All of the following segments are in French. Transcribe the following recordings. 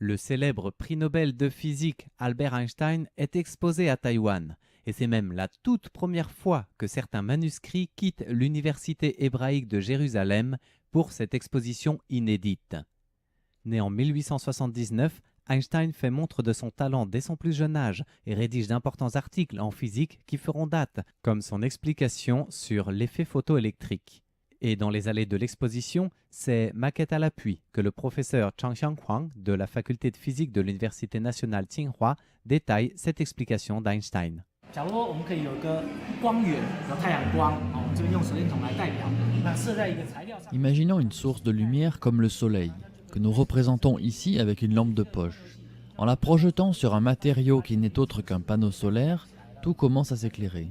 Le célèbre prix Nobel de physique Albert Einstein est exposé à Taïwan, et c'est même la toute première fois que certains manuscrits quittent l'université hébraïque de Jérusalem pour cette exposition inédite. Né en 1879, Einstein fait montre de son talent dès son plus jeune âge et rédige d'importants articles en physique qui feront date, comme son explication sur l'effet photoélectrique. Et dans les allées de l'exposition, c'est maquette à l'appui que le professeur Chang Xianghuang de la faculté de physique de l'Université nationale Tsinghua détaille cette explication d'Einstein. Imaginons une source de lumière comme le soleil, que nous représentons ici avec une lampe de poche. En la projetant sur un matériau qui n'est autre qu'un panneau solaire, tout commence à s'éclairer.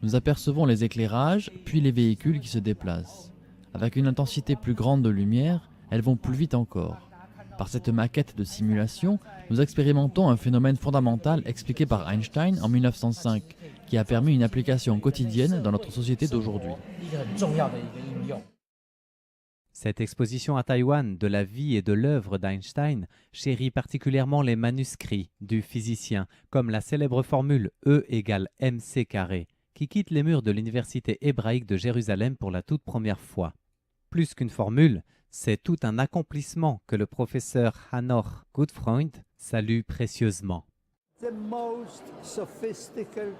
Nous apercevons les éclairages, puis les véhicules qui se déplacent. Avec une intensité plus grande de lumière, elles vont plus vite encore. Par cette maquette de simulation, nous expérimentons un phénomène fondamental expliqué par Einstein en 1905, qui a permis une application quotidienne dans notre société d'aujourd'hui. Cette exposition à Taïwan de la vie et de l'œuvre d'Einstein chérit particulièrement les manuscrits du physicien, comme la célèbre formule E égale mc carré, qui quitte les murs de l'université hébraïque de Jérusalem pour la toute première fois. Plus qu'une formule, c'est tout un accomplissement que le professeur Hanoch Gutfreund salue précieusement. The most sophisticated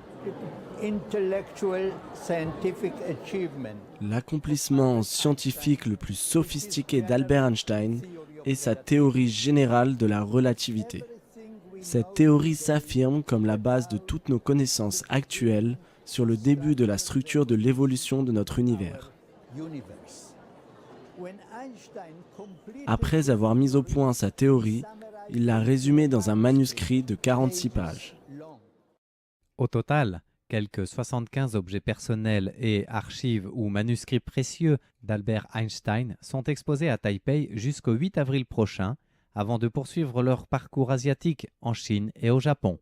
intellectual scientific achievement. L'accomplissement scientifique le plus sophistiqué d'Albert Einstein est sa théorie générale de la relativité. Cette théorie s'affirme comme la base de toutes nos connaissances actuelles sur le début de la structure de l'évolution de notre univers. Après avoir mis au point sa théorie, il l'a résumée dans un manuscrit de 46 pages. Au total, quelques 75 objets personnels et archives ou manuscrits précieux d'Albert Einstein sont exposés à Taipei jusqu'au 8 avril prochain, avant de poursuivre leur parcours asiatique en Chine et au Japon.